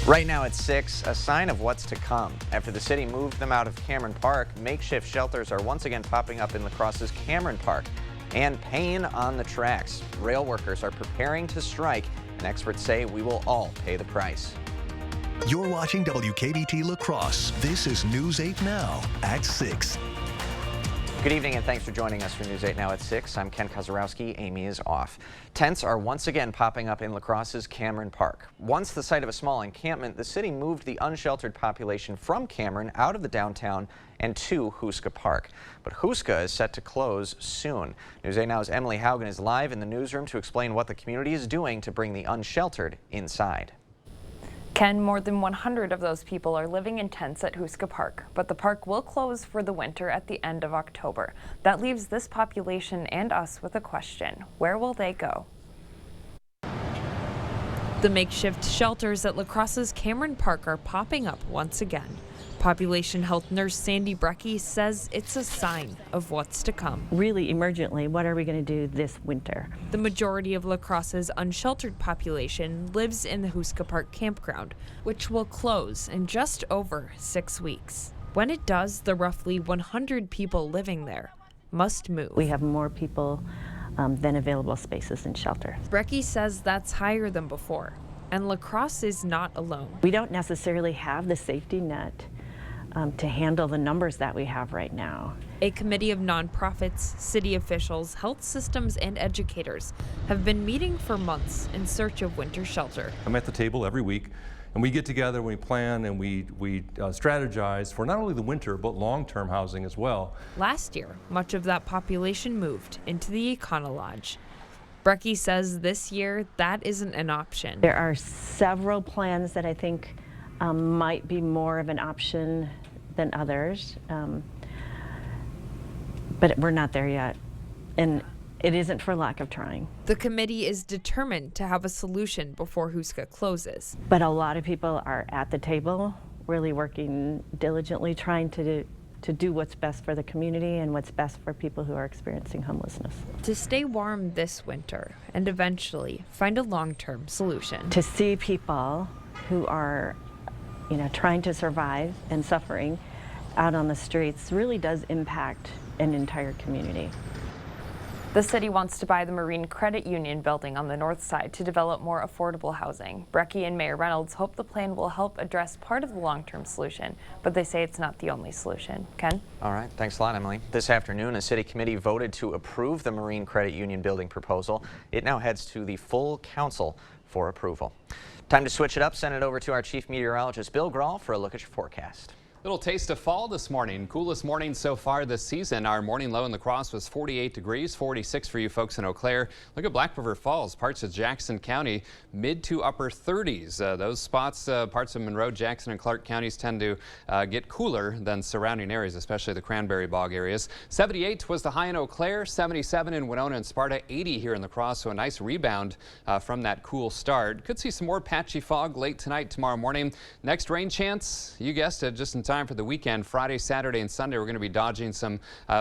Right now it's 6, a sign of what's to come. After the city moved them out of Cameron Park, makeshift shelters are once again popping up in La Crosse's Cameron Park. And pain on the tracks. Rail workers are preparing to strike, and experts say we will all pay the price. You're watching WKBT La Crosse. This is News 8 Now at 6. Good evening and thanks for joining us for News 8 Now at 6. I'm Ken Kozarowski. Amy is off. Tents are once again popping up in La Crosse's Cameron Park. Once the site of a small encampment, the city moved the unsheltered population from Cameron out of the downtown and to Houska Park. But Houska is set to close soon. News 8 Now's Emily Haugen is live in the newsroom to explain what the community is doing to bring the unsheltered inside. Ken, more than 100 of those people are living in tents at Houska Park, but the park will close for the winter at the end of October. That leaves this population and us with a question. Where will they go? The makeshift shelters at La Crosse's Cameron Park are popping up once again. Population health nurse Sandy Brecky says it's a sign of what's to come. Really emergently, what are we going to do this winter? The majority of La Crosse's unsheltered population lives in the Houska Park campground, which will close in just over 6 weeks. When it does, the roughly 100 people living there must move. We have more people than available spaces in shelter. Brecky says that's higher than before, and La Crosse is not alone. We don't necessarily have the safety net to handle the numbers that we have right now. A committee of nonprofits, city officials, health systems, and educators have been meeting for months in search of winter shelter. I'm at the table every week, and we get together, we plan, and we strategize for not only the winter, but long-term housing as well. Last year, much of that population moved into the Econo Lodge. Brecky says this year that isn't an option. There are several plans that I think might be more of an option than others, but we're not there yet, and it isn't for lack of trying. The committee is determined to have a solution before Houska closes. But a lot of people are at the table, really working diligently, trying to do what's best for the community and what's best for people who are experiencing homelessness. To stay warm this winter and eventually find a long-term solution. To see people who are trying to survive and suffering out on the streets really does impact an entire community. The city wants to buy the Marine Credit Union building on the north side to develop more affordable housing. Brecky and Mayor Reynolds hope the plan will help address part of the long-term solution, but they say it's not the only solution. Ken? All right, thanks a lot, Emily. This afternoon, a city committee voted to approve the Marine Credit Union building proposal. It now heads to the full council for approval. Time to switch it up. Send it over to our chief meteorologist, Bill Grahl, for a look at your forecast. Little taste of fall this morning. Coolest morning so far this season. Our morning low in La Crosse was 48 degrees, 46 for you folks in Eau Claire. Look at Black River Falls, parts of Jackson County, mid to upper 30s. Those spots, parts of Monroe, Jackson, and Clark counties tend to get cooler than surrounding areas, especially the Cranberry Bog areas. 78 was the high in Eau Claire, 77 in Winona and Sparta, 80 here in La Crosse, so a nice rebound from that cool start. Could see some more patchy fog late tonight, tomorrow morning. Next rain chance, you guessed it, just in time for the weekend. Friday, Saturday, and Sunday, we're going to be dodging some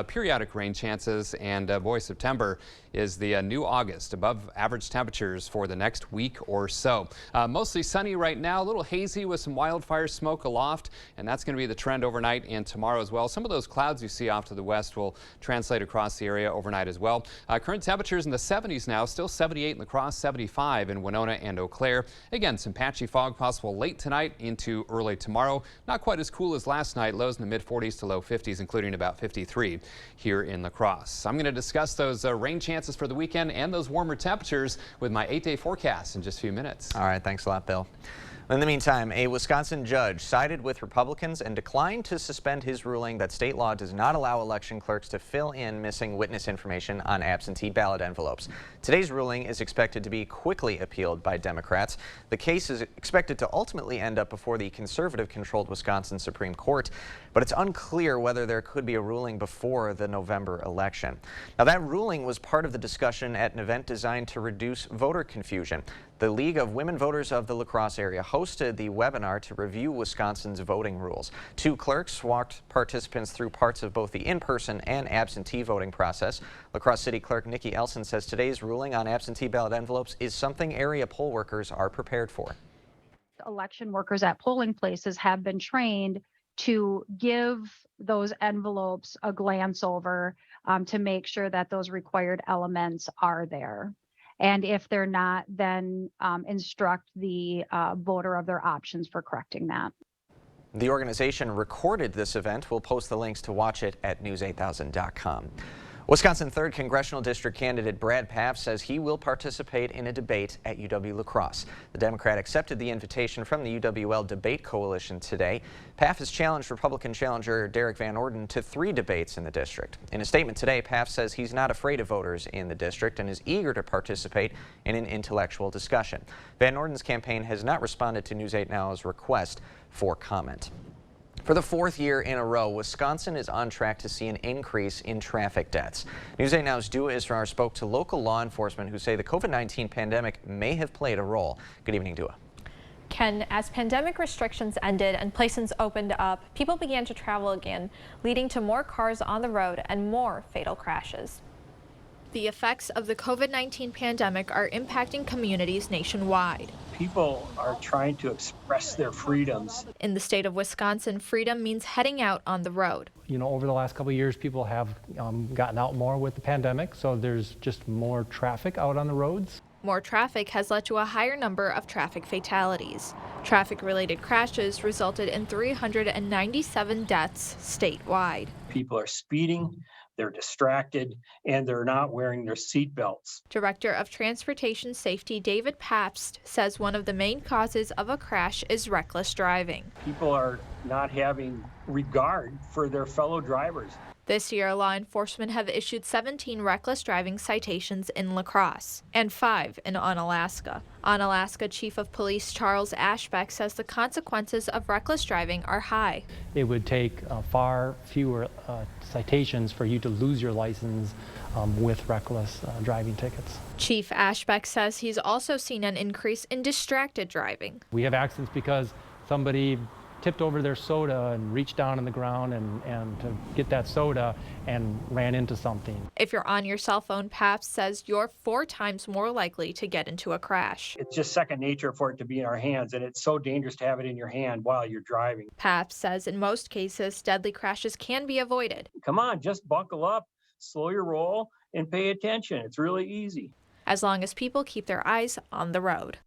periodic rain chances, and boy, September is the new August. Above average temperatures for the next week or so. Mostly sunny right now, a little hazy with some wildfire smoke aloft, and that's going to be the trend overnight and tomorrow as well. Some of those clouds you see off to the west will translate across the area overnight as well. Current temperatures in the 70s now, still 78 in La Crosse, 75 in Winona and Eau Claire. Again, some patchy fog possible late tonight into early tomorrow. Not quite as cool as last night. Lows in the mid 40s to low 50s, including about 53 here in La Crosse. I'm going to discuss those rain chances for the weekend and those warmer temperatures with my 8-day forecast in just a few minutes. All right, thanks a lot, Bill. In the meantime, a Wisconsin judge sided with Republicans and declined to suspend his ruling that state law does not allow election clerks to fill in missing witness information on absentee ballot envelopes. Today's ruling is expected to be quickly appealed by Democrats. The case is expected to ultimately end up before the conservative-controlled Wisconsin Supreme Court, but it's unclear whether there could be a ruling before the November election. Now, that ruling was part of the discussion at an event designed to reduce voter confusion. The League of Women Voters of the La Crosse area hosted the webinar to review Wisconsin's voting rules. Two clerks walked participants through parts of both the in-person and absentee voting process. La Crosse City Clerk Nikki Elson says today's ruling on absentee ballot envelopes is something area poll workers are prepared for. election workers at polling places have been trained to give those envelopes a glance over to make sure that those required elements are there. And if they're not, then instruct the voter of their options for correcting that. The organization recorded this event. We'll post the links to watch it at news8000.com. Wisconsin 3rd Congressional District candidate Brad Pfaff says he will participate in a debate at UW-La Crosse. The Democrat accepted the invitation from the UWL Debate Coalition today. Pfaff has challenged Republican challenger Derek Van Orden to 3 debates in the district. In a statement today, Pfaff says he's not afraid of voters in the district and is eager to participate in an intellectual discussion. Van Orden's campaign has not responded to News 8 Now's request for comment. For the 4th year in a row, Wisconsin is on track to see an increase in traffic deaths. News 8 Now's Dua Israr spoke to local law enforcement who say the COVID-19 pandemic may have played a role. Good evening, Dua. Ken, as pandemic restrictions ended and places opened up, people began to travel again, leading to more cars on the road and more fatal crashes. The effects of the COVID-19 pandemic are impacting communities nationwide. People are trying to express their freedoms. In the state of Wisconsin, freedom means heading out on the road. You know, over the last couple of years, people have gotten out more with the pandemic, so there's just more traffic out on the roads. More traffic has led to a higher number of traffic fatalities. Traffic-related crashes resulted in 397 deaths statewide. People are speeding, they're distracted, and they're not wearing their seat belts. Director of Transportation Safety David Pabst says one of the main causes of a crash is reckless driving. People are not having regard for their fellow drivers. This year, law enforcement have issued 17 reckless driving citations in La Crosse and 5 in Onalaska. Onalaska Chief of Police Charles Ashbeck says the consequences of reckless driving are high. It would take far fewer citations for you to lose your license with reckless driving tickets. Chief Ashbeck says he's also seen an increase in distracted driving. We have accidents because somebody tipped over their soda and reached down on the ground and to get that soda and ran into something. If you're on your cell phone, Pabst says you're 4 times more likely to get into a crash. It's just second nature for it to be in our hands, and it's so dangerous to have it in your hand while you're driving. Pabst says in most cases, deadly crashes can be avoided. Come on, just buckle up, slow your roll, and pay attention. It's really easy. As long as people keep their eyes on the road.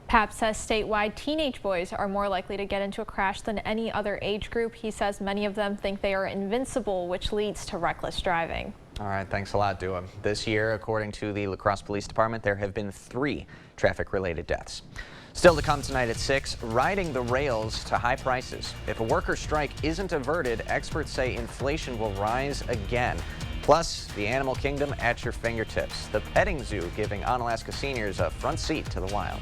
Pabst says statewide teenage boys are more likely to get into a crash than any other age group. He says many of them think they are invincible, which leads to reckless driving. All right, thanks a lot, Dua. This year, according to the La Crosse Police Department, there have been 3 traffic-related deaths. Still to come tonight at 6, riding the rails to high prices. If a worker strike isn't averted, experts say inflation will rise again. Plus, the animal kingdom at your fingertips. The petting zoo giving Onalaska seniors a front seat to the wild.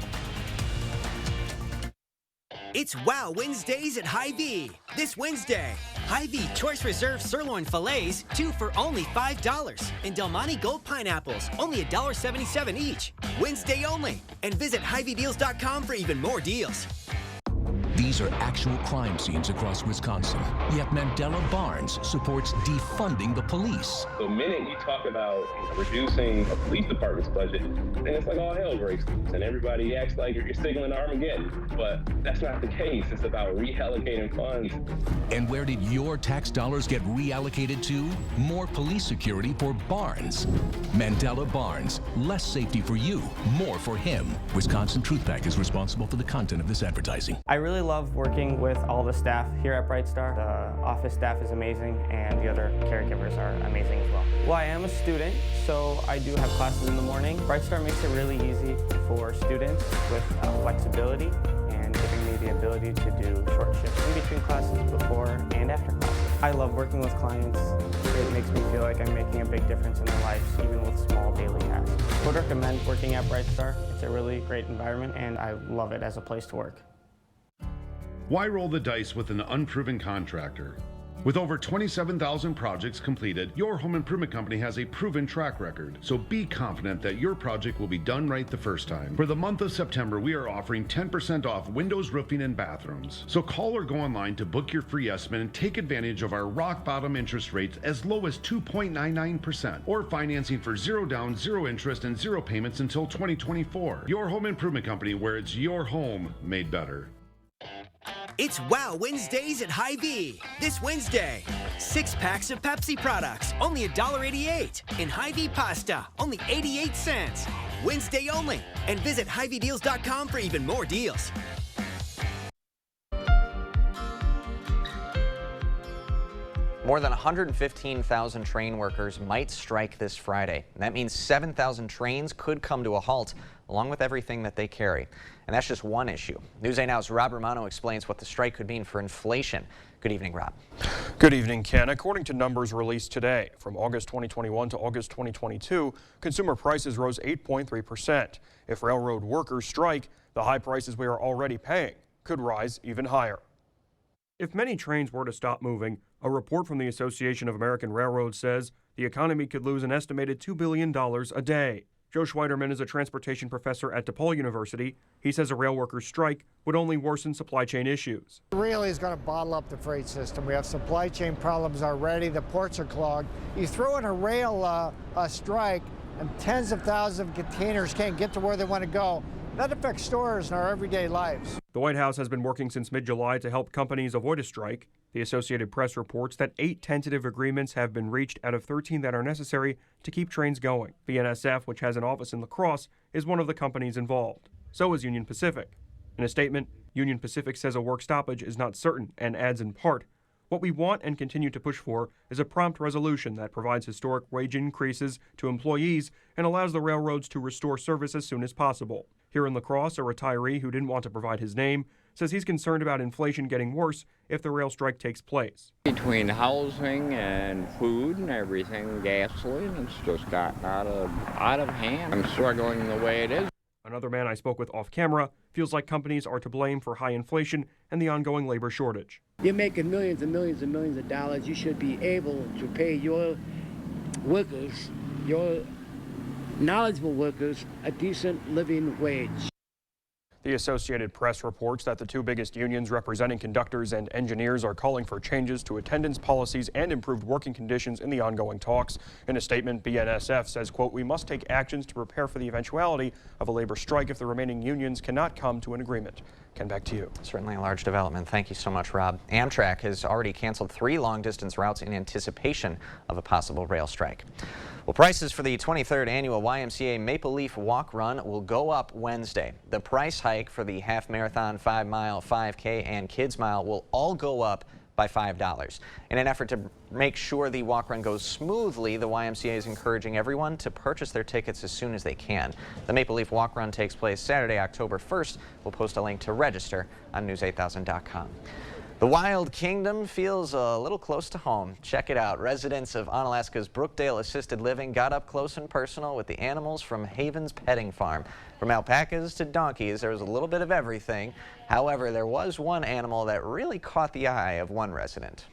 It's Wow Wednesdays at Hy-Vee. This Wednesday, Hy-Vee Choice Reserve Sirloin Fillets, 2 for only $5. And Del Monte Gold Pineapples, only $1.77 each. Wednesday only. And visit HyVeeDeals.com for even more deals. These are actual crime scenes across Wisconsin. Yet Mandela Barnes supports defunding the police. The minute you talk about reducing a police department's budget, then it's like all hell breaks loose and everybody acts like you're signaling Armageddon. But that's not the case. It's about reallocating funds. And where did your tax dollars get reallocated to? More police security for Barnes. Mandela Barnes. Less safety for you, more for him. Wisconsin Truth Pack is responsible for the content of this advertising. I really love working with all the staff here at Bright Star. The office staff is amazing and the other caregivers are amazing as well. Well, I am a student, so I do have classes in the morning. Bright Star makes it really easy for students with flexibility and giving me the ability to do short shifts in between classes, before and after classes. I love working with clients. It makes me feel like I'm making a big difference in their lives, even with small daily tasks. I would recommend working at Bright Star. It's a really great environment and I love it as a place to work. Why roll the dice with an unproven contractor? With over 27,000 projects completed, your home improvement company has a proven track record. So be confident that your project will be done right the first time. For the month of September, we are offering 10% off windows, roofing, and bathrooms. So call or go online to book your free estimate and take advantage of our rock bottom interest rates as low as 2.99% or financing for 0 down, 0 interest, and 0 payments until 2024. Your home improvement company, where it's your home made better. It's Wow Wednesdays at Hy-Vee. This Wednesday, 6 packs of Pepsi products, only $1.88. And Hy-Vee pasta, only 88 cents. Wednesday only. And visit HyVeeDeals.com for even more deals. More than 115,000 train workers might strike this Friday. And that means 7,000 trains could come to a halt, along with everything that they carry. And that's just one issue. News 8 Now's Rob Romano explains what the strike could mean for inflation. Good evening, Rob. Good evening, Ken. According to numbers released today, from August 2021 to August 2022, consumer prices rose 8.3%. If railroad workers strike, the high prices we are already paying could rise even higher. If many trains were to stop moving, a report from the Association of American Railroads says the economy could lose an estimated $2 billion a day. Joe Schweiderman is a transportation professor at DePaul University. He says a rail workers' strike would only worsen supply chain issues. It really is going to bottle up the freight system. We have supply chain problems already. The ports are clogged. You throw in a rail strike and tens of thousands of containers can't get to where they want to go. That affects stores and our everyday lives. The White House has been working since mid-July to help companies avoid a strike. The Associated Press reports that 8 tentative agreements have been reached out of 13 that are necessary to keep trains going. BNSF, which has an office in La Crosse, is one of the companies involved. So is Union Pacific. In a statement, Union Pacific says a work stoppage is not certain and adds in part, "What we want and continue to push for is a prompt resolution that provides historic wage increases to employees and allows the railroads to restore service as soon as possible." Here in La Crosse, a retiree who didn't want to provide his name says he's concerned about inflation getting worse if the rail strike takes place. Between housing and food and everything, gasoline, it's just gotten out of hand. I'm struggling the way it is. Another man I spoke with off camera feels like companies are to blame for high inflation and the ongoing labor shortage. You're making millions and millions and millions of dollars. You should be able to pay your workers, your knowledgeable workers, a decent living wage. The Associated Press reports that the 2 biggest unions representing conductors and engineers are calling for changes to attendance policies and improved working conditions in the ongoing talks. In a statement, BNSF says, quote, "We must take actions to prepare for the eventuality of a labor strike if the remaining unions cannot come to an agreement." Ken, back to you. Certainly a large development. Thank you so much, Rob. Amtrak has already canceled 3 long-distance routes in anticipation of a possible rail strike. Well, prices for the 23rd annual YMCA Maple Leaf Walk Run will go up Wednesday. The price hike for the half marathon, 5 mile, 5K, and Kids Mile will all go up by $5. In an effort to make sure the walk run goes smoothly, the YMCA is encouraging everyone to purchase their tickets as soon as they can. The Maple Leaf Walk Run takes place Saturday, October 1st. We'll post a link to register on news8000.com. The Wild Kingdom feels a little close to home. Check it out. Residents of Onalaska's Brookdale Assisted Living got up close and personal with the animals from Haven's Petting Farm. From alpacas to donkeys, there was a little bit of everything. However, there was one animal that really caught the eye of one resident.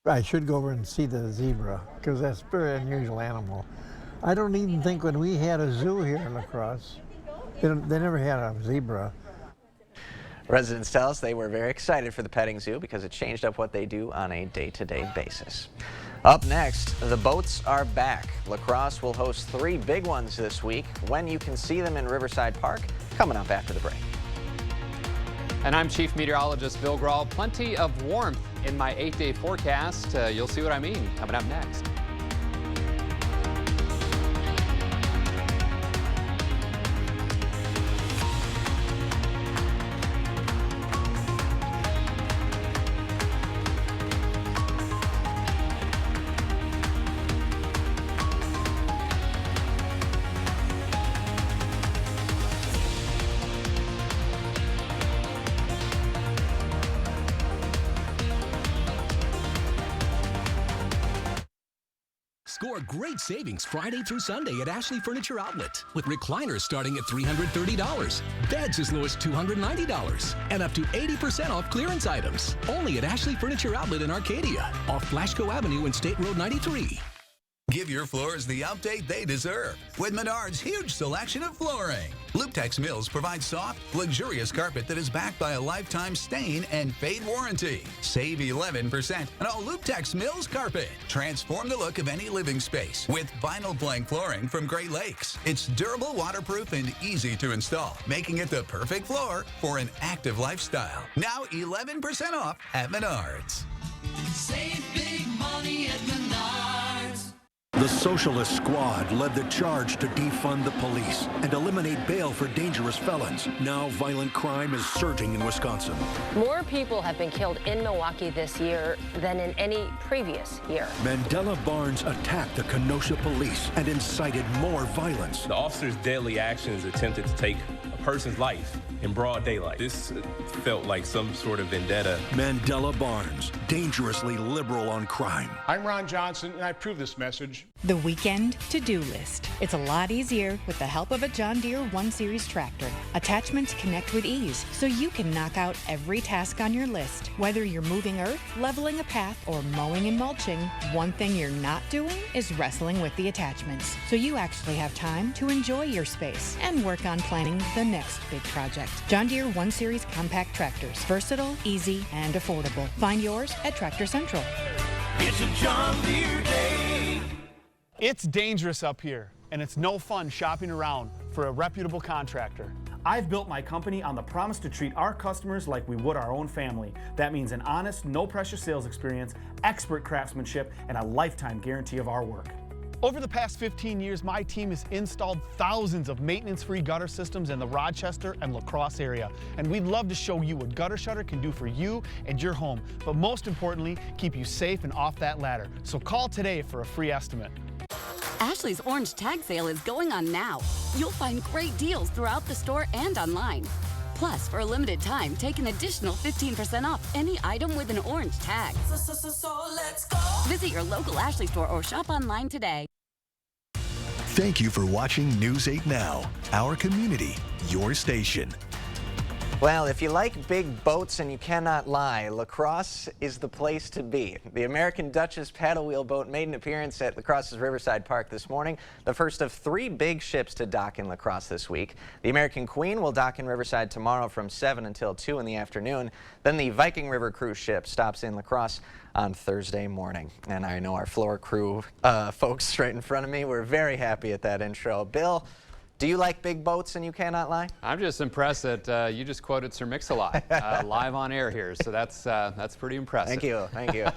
I should go over and see the zebra because that's a very unusual animal. I don't even think when we had a zoo here in La Crosse, they never had a zebra. Residents tell us they were very excited for the petting zoo because it changed up what they do on a day-to-day basis. Up next, the boats are back. La Crosse will host 3 big ones this week. When you can see them in Riverside Park, coming up after the break. And I'm Chief Meteorologist Bill Grahl. Plenty of warmth in my 8-day forecast. You'll see what I mean coming up next. Score great savings Friday through Sunday at Ashley Furniture Outlet with recliners starting at $330, beds as low as $290, and up to 80% off clearance items. Only at Ashley Furniture Outlet in Arcadia, off Flashco Avenue and State Road 93. Give your floors the update they deserve with Menards' huge selection of flooring. Lubex Mills provides soft, luxurious carpet that is backed by a lifetime stain and fade warranty. Save 11% on all Lubex Mills carpet. Transform the look of any living space with vinyl plank flooring from Great Lakes. It's durable, waterproof, and easy to install, making it the perfect floor for an active lifestyle. Now 11% off at Menards. Save big money at Menards. The Socialist Squad led the charge to defund the police and eliminate bail for dangerous felons. Now violent crime is surging in Wisconsin. More people have been killed in Milwaukee this year than in any previous year. Mandela Barnes attacked the Kenosha police and incited more violence. The officer's deadly actions attempted to take a person's life in broad daylight. This felt like some sort of vendetta. Mandela Barnes, dangerously liberal on crime. I'm Ron Johnson, and I approve this message. The weekend to-do list. It's a lot easier with the help of a John Deere 1 Series tractor. Attachments connect with ease, so you can knock out every task on your list. Whether you're moving earth, leveling a path, or mowing and mulching, one thing you're not doing is wrestling with the attachments. So you actually have time to enjoy your space and work on planning the next big project. John Deere 1 Series compact tractors. Versatile, easy, and affordable. Find yours at Tractor Central. It's a John Deere day. It's dangerous up here, and it's no fun shopping around for a reputable contractor. I've built my company on the promise to treat our customers like we would our own family. That means an honest, no-pressure sales experience, expert craftsmanship, and a lifetime guarantee of our work. Over the past 15 years, my team has installed thousands of maintenance-free gutter systems in the Rochester and La Crosse area. And we'd love to show you what Gutter Shutter can do for you and your home, but most importantly, keep you safe and off that ladder. So call today for a free estimate. Ashley's Orange Tag Sale is going on now. You'll find great deals throughout the store and online. Plus, for a limited time, take an additional 15% off any item with an orange tag. So let's go. Visit your local Ashley store or shop online today. Thank you for watching News 8 Now, our community, your station. Well, if you like big boats and you cannot lie, La Crosse is the place to be. The American Duchess paddle wheel boat made an appearance at La Crosse's Riverside Park this morning, the first of 3 big ships to dock in La Crosse this week. The American Queen will dock in Riverside tomorrow from 7 until 2 in the afternoon. Then the Viking River cruise ship stops in La Crosse on Thursday morning. And I know our floor crew folks right in front of me were very happy at that intro. Bill, do you like big boats and you cannot lie? I'm just impressed that you just quoted Sir Mix-a-Lot live on air here, so that's pretty impressive. Thank you, thank you.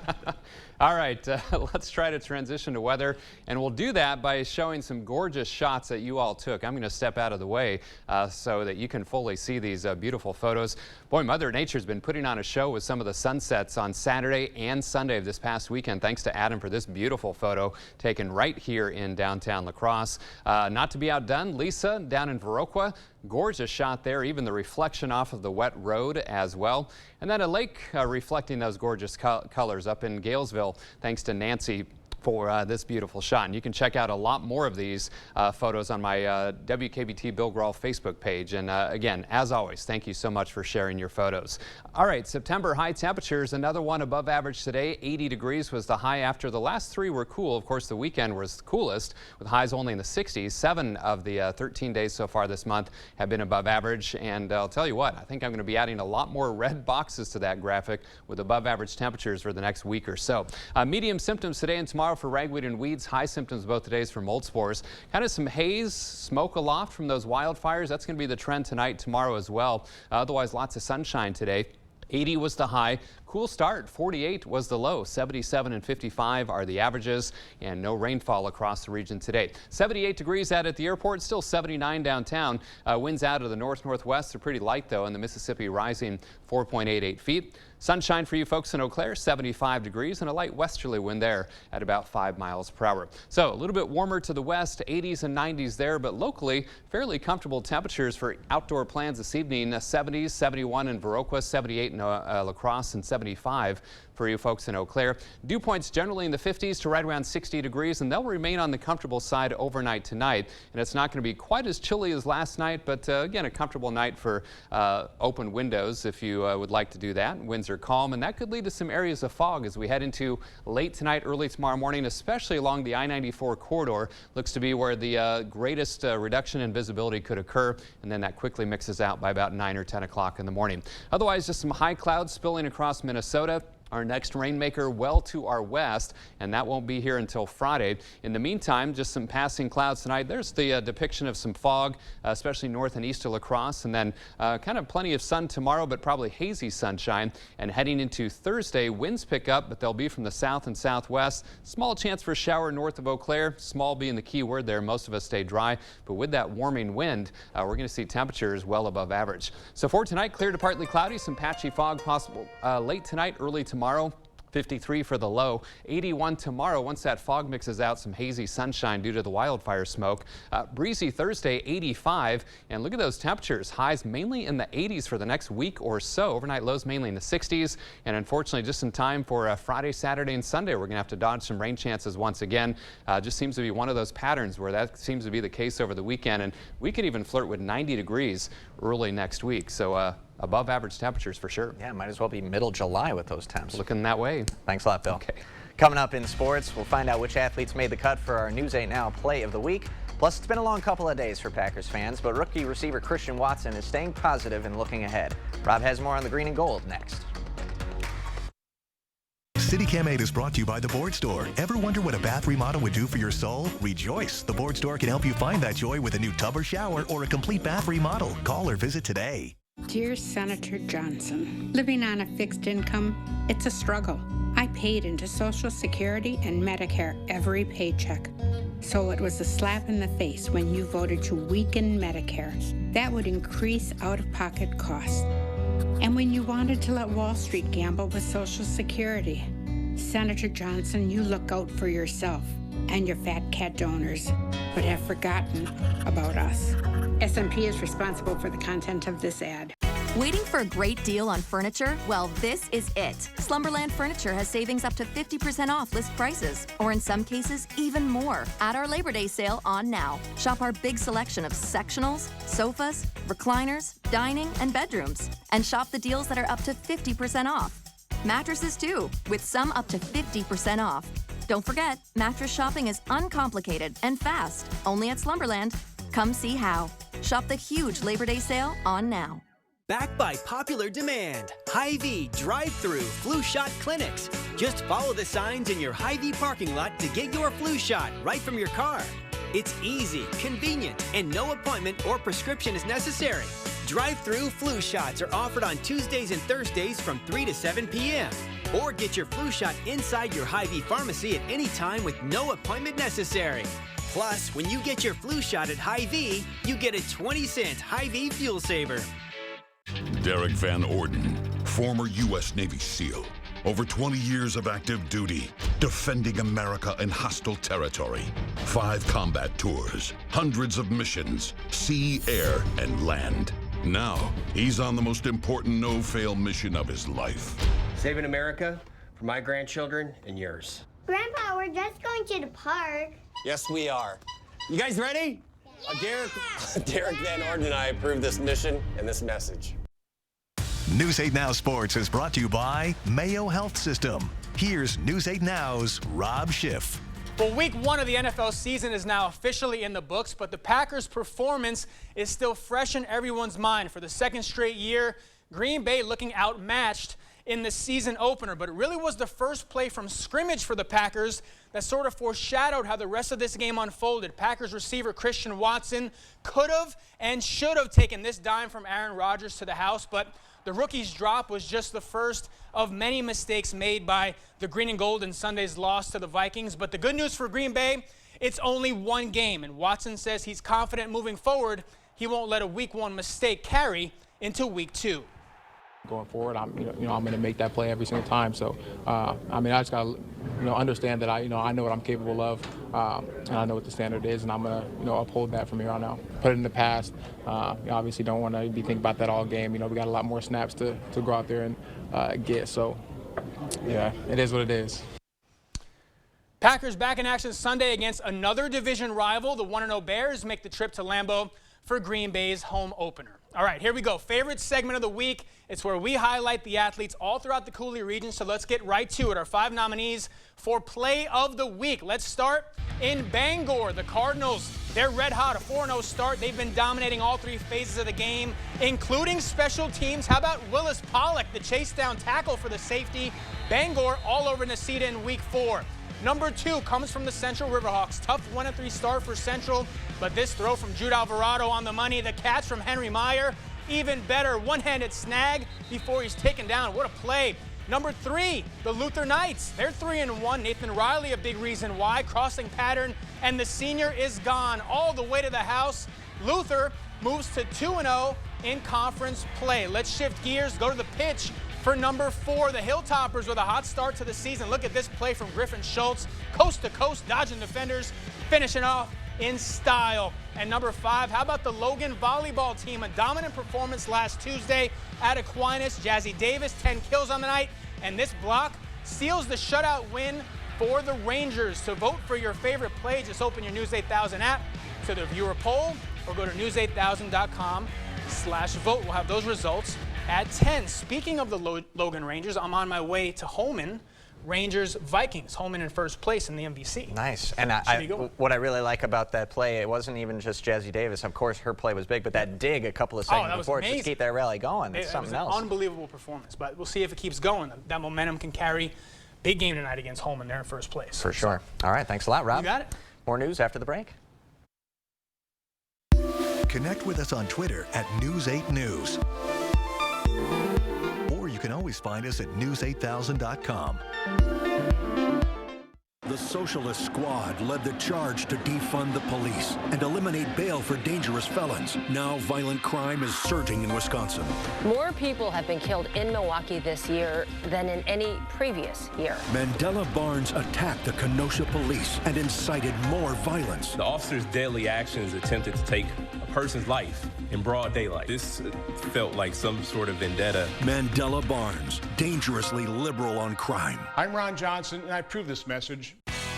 All right, let's try to transition to weather, and we'll do that by showing some gorgeous shots that you all took. I'm going to step out of the way so that you can fully see these beautiful photos. Boy, Mother Nature's been putting on a show with some of the sunsets on Saturday and Sunday of this past weekend. Thanks to Adam for this beautiful photo taken right here in downtown La Crosse. Not to be outdone, Lisa down in Viroqua. Gorgeous shot there, even the reflection off of the wet road as well. And then a lake reflecting those gorgeous colors up in Galesville, thanks to Nancy for this beautiful shot. And you can check out a lot more of these photos on my WKBT Bill Grahl Facebook page. And again, as always, thank you so much for sharing your photos. All right, September high temperatures, another one above average today. 80 degrees was the high after the last 3 were cool. Of course, the weekend was the coolest with highs only in the 60s. 7 of the 13 days so far this month have been above average. And I'll tell you what, I think I'm going to be adding a lot more red boxes to that graphic with above average temperatures for the next week or so. Medium symptoms today and tomorrow for ragweed and weeds. High symptoms both today's for mold spores. Kind of some haze, smoke aloft from those wildfires. That's going to be the trend tonight, tomorrow as well. Otherwise, lots of sunshine today. 80 was the high. Cool start. 48 was the low. 77 and 55 are the averages, and no rainfall across the region today. 78 degrees out at the airport, still 79 downtown. Winds out of the north-northwest are pretty light, though, and the Mississippi rising 4.88 feet. Sunshine for you folks in Eau Claire, 75 degrees, and a light westerly wind there at about 5 miles per hour. So a little bit warmer to the west, 80s and 90s there, but locally fairly comfortable temperatures for outdoor plans this evening. 70s, 71 in Viroqua, 78 in La Crosse, and 75 for you folks in Eau Claire. Dew points generally in the 50s to right around 60 degrees, and they'll remain on the comfortable side overnight tonight. And it's not going to be quite as chilly as last night, but again, a comfortable night for open windows if you would like to do that. Winds are calm, and that could lead to some areas of fog as we head into late tonight, early tomorrow morning, especially along the I-94 corridor. Looks to be where the greatest reduction in visibility could occur, and then that quickly mixes out by about 9 or 10 o'clock in the morning. Otherwise, just some high clouds spilling across Minnesota. Our next rainmaker well to our west, and that won't be here until Friday. In the meantime, just some passing clouds tonight. There's the depiction of some fog, especially north and east of La Crosse, and then kind of plenty of sun tomorrow, but probably hazy sunshine. And heading into Thursday, winds pick up, but they'll be from the south and southwest. Small chance for a shower north of Eau Claire, small being the key word there. Most of us stay dry, but with that warming wind, we're going to see temperatures well above average. So for tonight, clear to partly cloudy, some patchy fog possible late tonight, early tomorrow. 53 for the low, 81 tomorrow. Once that fog mixes out, some hazy sunshine due to the wildfire smoke. Breezy Thursday, 85. And look at those temperatures. Highs mainly in the 80s for the next week or so. Overnight lows mainly in the 60s. And unfortunately, just in time for Friday, Saturday, and Sunday, we're going to have to dodge some rain chances once again. Just seems to be one of those patterns where that seems to be the case over the weekend. And we could even flirt with 90 degrees early next week. So above average temperatures for sure. Yeah, might as well be middle July with those temps. Looking that way. Thanks a lot, Bill. Okay. Coming up in sports, we'll find out which athletes made the cut for our News 8 Now Play of the Week. Plus, it's been a long couple of days for Packers fans, but rookie receiver Christian Watson is staying positive and looking ahead. Rob has more on the green and gold next. CityCam 8 is brought to you by The Board Store. Ever wonder what a bath remodel would do for your soul? Rejoice! The Board Store can help you find that joy with a new tub or shower or a complete bath remodel. Call or visit today. Dear Senator Johnson, living on a fixed income, it's a struggle. I paid into Social Security and Medicare every paycheck. So it was a slap in the face when you voted to weaken Medicare. That would increase out-of-pocket costs. And when you wanted to let Wall Street gamble with Social Security. Senator Johnson, you look out for yourself and your fat cat donors, but have forgotten about us. SMP is responsible for the content of this ad. Waiting for a great deal on furniture? Well, this is it. Slumberland Furniture has savings up to 50% off list prices, or in some cases, even more, at our Labor Day sale on now. Shop our big selection of sectionals, sofas, recliners, dining, and bedrooms, and shop the deals that are up to 50% off. Mattresses too, with some up to 50% off. Don't forget, mattress shopping is uncomplicated and fast, only at Slumberland. Come see how. Shop the huge Labor Day sale on now. Backed by popular demand, Hy-Vee drive-through flu shot clinics. Just follow the signs in your Hy-Vee parking lot to get your flu shot right from your car. It's easy, convenient, and no appointment or prescription is necessary. Drive-through flu shots are offered on Tuesdays and Thursdays from 3 to 7 p.m. Or get your flu shot inside your Hy-Vee pharmacy at any time with no appointment necessary. Plus, when you get your flu shot at Hy-Vee, you get a 20-cent Hy-Vee fuel saver. Derek Van Orden, former U.S. Navy SEAL. Over 20 years of active duty, defending America in hostile territory. 5 combat tours, hundreds of missions, sea, air, and land. Now, he's on the most important no-fail mission of his life. Saving America for my grandchildren and yours. Grandpa, we're just going to the park. Yes, we are. You guys ready? Yeah! Derek Van Orden and I approve this mission and this message. News 8 Now Sports is brought to you by Mayo Health System. Here's News 8 Now's Rob Schiff. Well, week 1 of the NFL season is now officially in the books, but the Packers' performance is still fresh in everyone's mind. For the second straight year, Green Bay looking outmatched in the season opener, but it really was the first play from scrimmage for the Packers that sort of foreshadowed how the rest of this game unfolded. Packers receiver Christian Watson could have and should have taken this dime from Aaron Rodgers to the house, but the rookie's drop was just the first of many mistakes made by the Green and Gold in Sunday's loss to the Vikings. But the good news for Green Bay, it's only one game, and Watson says he's confident moving forward. He won't let a week 1 mistake carry into week 2. Going forward, I'm going to make that play every single time. So, I just got to, understand that I know what I'm capable of, and I know what the standard is, and I'm going to, uphold that from here on out. Put it in the past. Obviously, don't want to be thinking about that all game. We got a lot more snaps to go out there and get. So, Yeah, it is what it is. Packers back in action Sunday against another division rival. The 1-0 Bears make the trip to Lambeau for Green Bay's home opener. All right, here we go. Favorite segment of the week. It's where we highlight the athletes all throughout the Coulee region. So let's get right to it. Our 5 nominees for Play of the Week. Let's start in Bangor. The Cardinals, they're red hot, a 4-0 start. They've been dominating all 3 phases of the game, including special teams. How about Willis Pollock, the chase down tackle for the safety? Bangor all over Necedah in week 4. Number 2 comes from the Central Riverhawks. Tough 1-3 start for Central, but this throw from Jude Alvarado on the money. The catch from Henry Meyer, even better. One-handed snag before he's taken down. What a play. Number 3, the Luther Knights. They're 3-1. Nathan Riley, a big reason why. Crossing pattern, and the senior is gone all the way to the house. Luther moves to 2-0 in conference play. Let's shift gears, go to the pitch. For number 4, the Hilltoppers with a hot start to the season. Look at this play from Griffin Schultz. Coast to coast, dodging defenders, finishing off in style. And number 5, how about the Logan volleyball team? A dominant performance last Tuesday at Aquinas. Jazzy Davis, 10 kills on the night. And this block seals the shutout win for the Rangers. To vote for your favorite play, just open your News 8000 app to the viewer poll or go to news8000.com/vote. We'll have those results at 10. Speaking of the Logan Rangers, I'm on my way to Holmen. Rangers Vikings, Holmen in first place in the MVC. Nice. And what I really like about that play, it wasn't even just Jazzy Davis. Of course, her play was big, but that dig a couple of seconds before to keep that rally going, that's something else. It was an unbelievable performance, but we'll see if it keeps going. That momentum can carry. Big game tonight against Holmen. They're in first place. For sure. All right, thanks a lot, Rob. You got it. More news after the break. Connect with us on Twitter at News8News. Or you can always find us at news8000.com. The Socialist Squad led the charge to defund the police and eliminate bail for dangerous felons. Now violent crime is surging in Wisconsin. More people have been killed in Milwaukee this year than in any previous year. Mandela Barnes attacked the Kenosha police and incited more violence. The officer's deadly actions attempted to take a person's life in broad daylight. This felt like some sort of vendetta. Mandela Barnes, dangerously liberal on crime. I'm Ron Johnson, and I approve this message.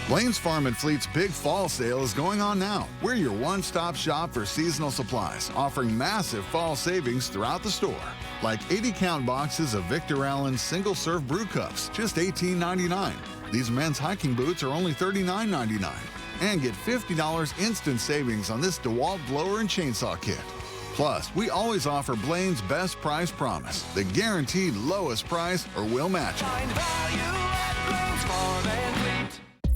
Blain's Farm and Fleet's Big Fall Sale is going on now. We're your one-stop shop for seasonal supplies, offering massive fall savings throughout the store. Like 80-count boxes of Victor Allen single-serve brew cups, just $18.99. These men's hiking boots are only $39.99. And get $50 instant savings on this DeWalt blower and chainsaw kit. Plus, we always offer Blain's Best Price Promise, the guaranteed lowest price or we'll match it.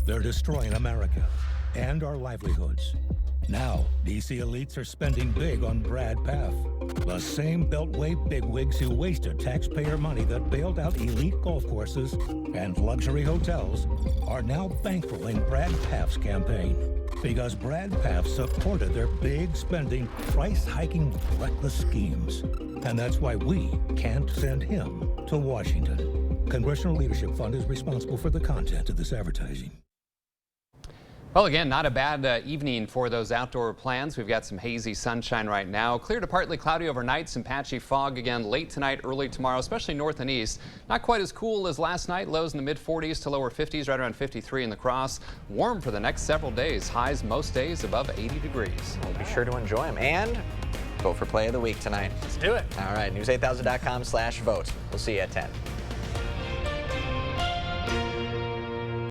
They're destroying America and our livelihoods. Now, DC elites are spending big on Brad Paff. The same Beltway bigwigs who wasted taxpayer money that bailed out elite golf courses and luxury hotels are now bankrolling Brad Paff's campaign. Because Brad Paff supported their big spending, price-hiking, reckless schemes. And that's why we can't send him to Washington. Congressional Leadership Fund is responsible for the content of this advertising. Well, again, not a bad evening for those outdoor plans. We've got some hazy sunshine right now. Clear to partly cloudy overnight, some patchy fog again late tonight, early tomorrow, especially north and east. Not quite as cool as last night. Lows in the mid-40s to lower 50s, right around 53 in the Cross. Warm for the next several days. Highs most days above 80 degrees. We'll be sure to enjoy them and vote for Play of the Week tonight. Let's do it. All right, news8000.com/vote. We'll see you at 10.